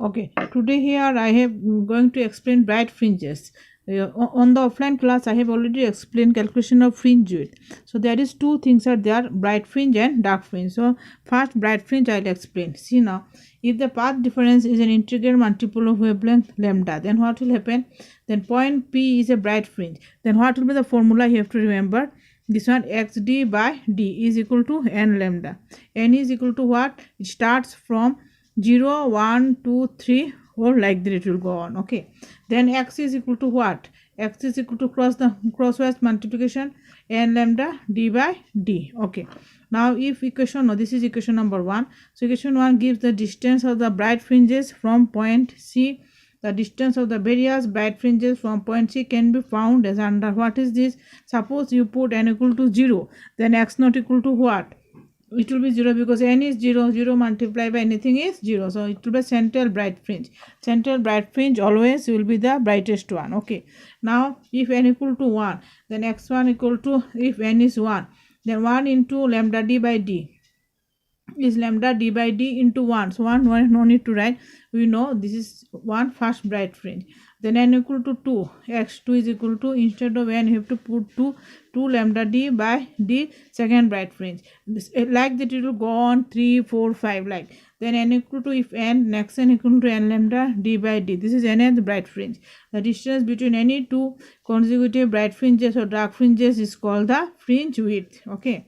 Okay, today here I have going to explain bright fringes. On the offline class, I have already explained calculation of fringe width. So there is two things are there: bright fringe and dark fringe. So first, bright fringe I'll explain. See now, if the path difference is an integral multiple of wavelength lambda, then what will happen? Then point P is a bright fringe. Then what will be the formula you have to remember? This one xd by d is equal to n lambda. N is equal to what? It starts from 0 1 2 3 or like that it will go on. Okay, then x is equal to what? X is equal to crosswise multiplication n lambda d by d. Okay, now if equation, no, this is equation number 1. So equation 1 gives the distance of the bright fringes from point C. The distance of the various bright fringes from point C can be found as under what is this? Suppose you put n equal to 0, then x not equal to what? It will be 0 because n is 0. 0 multiplied by anything is 0. So it will be central bright fringe. Central bright fringe always will be the brightest one. Okay. Now if n equal to 1, then x1 equal to, if n is 1, then 1 into lambda d by d is lambda d by d into 1. So 1 no need to write. We know this is 1 first bright fringe. Then n equal to 2, x2 is equal to, instead of n you have to put 2 lambda d by d second bright fringe. This, like that it will go on 3 4 5 like. Then n equal to, if n, next n equal to n lambda d by d. This is nth bright fringe. The distance between any two consecutive bright fringes or dark fringes is called the fringe width. Okay,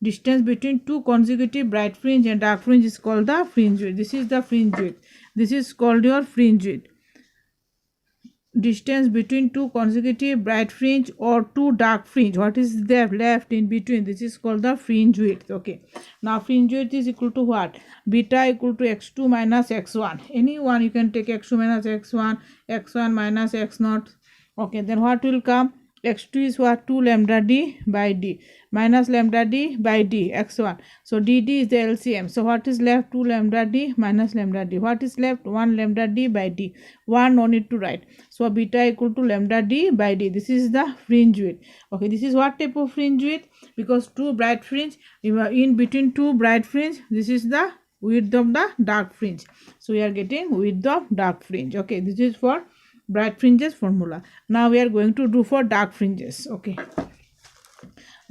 distance between two consecutive bright fringe and dark fringe is called the fringe width. This is the fringe width. This is called your fringe width. Distance between two consecutive bright fringe or two dark fringe, what is there left in between, this is called the fringe width. Okay, now fringe width is equal to what? Beta equal to x2 minus x1. Any one you can take, x2 minus x1, x1 minus x0. Okay, then what will come? X2 is what? 2 lambda d by d minus lambda d by d x1. So dd is the LCM. So what is left? 2 lambda d minus lambda d. What is left? 1 lambda d by d. 1 no need to write. So beta equal to lambda d by d. This is the fringe width. Okay, this is what type of fringe width? Because two bright fringe, in between two bright fringe, this is the width of the dark fringe. So we are getting width of dark fringe. Okay, this is for bright fringes formula. Now we are going to do for dark fringes. Okay,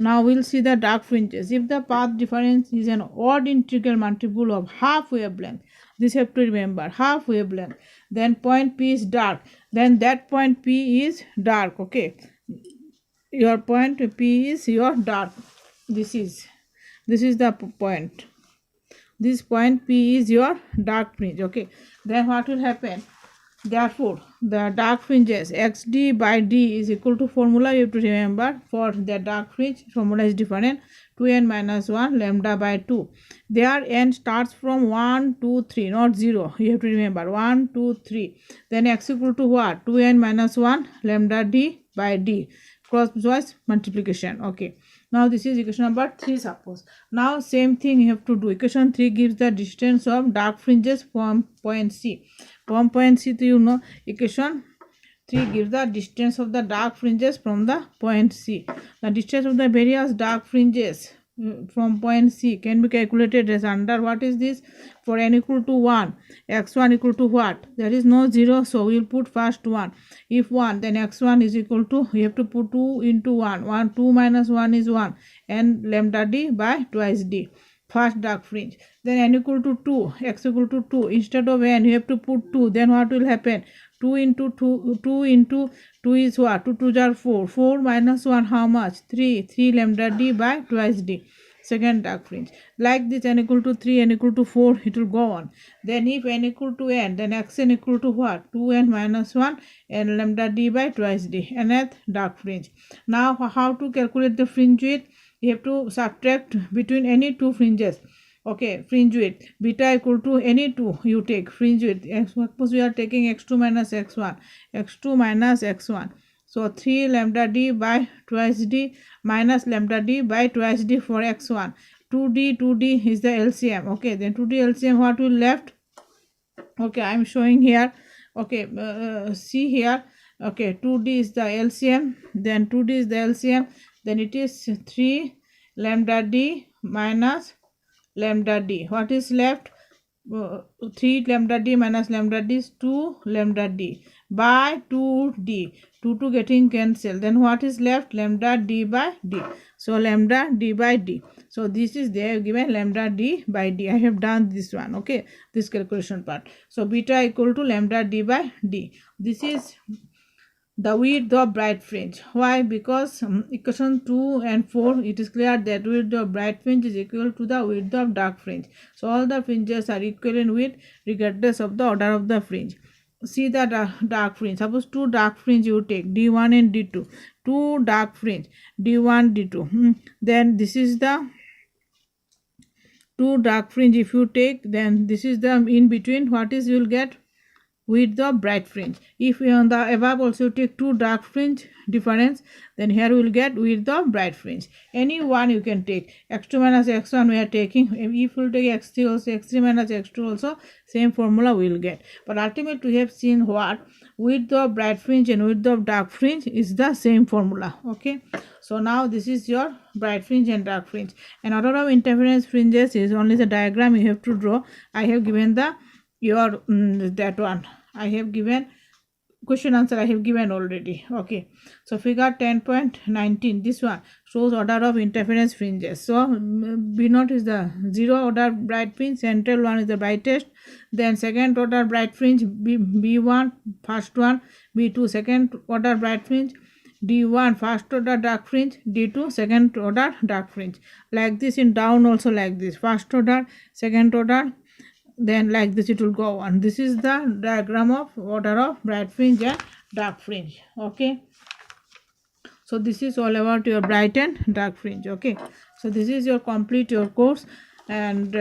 now we'll see the dark fringes. If the path difference is an odd integral multiple of half wavelength, this have to remember, half wavelength, then point P is dark, then that point P is dark. Okay, your point P is your dark. This is the point. This point P is your dark fringe. Okay, then what will happen? Therefore, the dark fringes xd by d is equal to, formula you have to remember for the dark fringe, formula is different, 2n minus 1 lambda by 2. There n starts from 1 2 3, not 0. You have to remember 1 2 3. Then x equal to what? 2n minus 1 lambda d by d, crosswise multiplication. Okay, now this is equation number 3. Suppose now same thing you have to do. Equation 3 gives the distance of dark fringes from point C. From point C to, you know, equation 3 gives the distance of the dark fringes from the point C. The distance of the various dark fringes from point C can be calculated as under, what is this? For n equal to 1, x1 equal to what? There is no 0, so we will put first 1. If 1, then x1 is equal to, we have to put 2 into 1. 2 minus 1 is 1, and lambda d by twice d. First dark fringe. Then n equal to 2, x equal to 2. Instead of n, you have to put 2. Then what will happen? 2 into 2 is what? 2 2s are 4. 4 minus 1, how much? 3. 3 lambda d by twice d. Second dark fringe. Like this, n equal to 3, n equal to 4, it will go on. Then if n equal to n, then xn equal to what? 2n minus 1 and lambda d by twice d. Nth dark fringe. Now how to calculate the fringe width? You have to subtract between any two fringes. Okay, fringe width, beta equal to any two you take fringe width. Suppose we are taking x2 minus x1, x2 minus x1. So 3 lambda d by twice d minus lambda d by twice d for x1. 2d is the LCM. Okay, then 2d LCM, what will left? Okay, I am showing here. Okay, see here. Okay, 2d is the LCM, then 2d is the LCM, then it is 3 lambda d minus lambda d. What is left? 3 lambda d minus lambda d is 2 lambda d by 2d. 2 getting cancelled. Then what is left? Lambda d by d. So lambda d by d. So this is there given lambda d by d. I have done this one. Okay, this calculation part. So beta equal to lambda d by d. This is the width of bright fringe. Why? Because equation 2 and 4, it is clear that width of bright fringe is equal to the width of dark fringe. So all the fringes are equal in width regardless of the order of the fringe. See the dark fringe. Suppose two dark fringe you take, d1 and d2. Two dark fringe, d1 d2. Then this is the two dark fringe if you take, then this is the in between. What is you will get? Width of bright fringe. If we on the above also take two dark fringe difference, then here we will get width of bright fringe. Any one you can take. x2 minus x1 we are taking. If we will take x3 also, x3 minus x2 also, same formula we will get. But ultimately we have seen what? Width of bright fringe and width of dark fringe is the same formula. Okay. So now this is your bright fringe and dark fringe. And order of interference fringes is only the diagram you have to draw. I have given the your that one. I have given question answer. I have given already. Okay, so figure 10.19, this one shows order of interference fringes. So B0 is the zero order bright fringe, central one is the brightest, then second order bright fringe B1 first one, B2 second order bright fringe, D1 first order dark fringe, D2 second order dark fringe. Like this in down also, like this, first order, second order, then like this it will go on. This is the diagram of order of bright fringe and dark fringe. Okay, so this is all about your bright and dark fringe. Okay, so this is your complete your course, and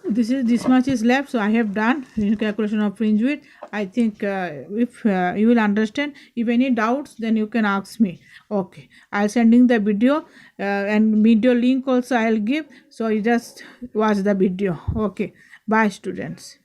this much is left. So I have done calculation of fringe width. I think if you will understand. If any doubts, then you can ask me. Okay, I'll sending the video and video link also I'll give, so you just watch the video. Okay, bye students.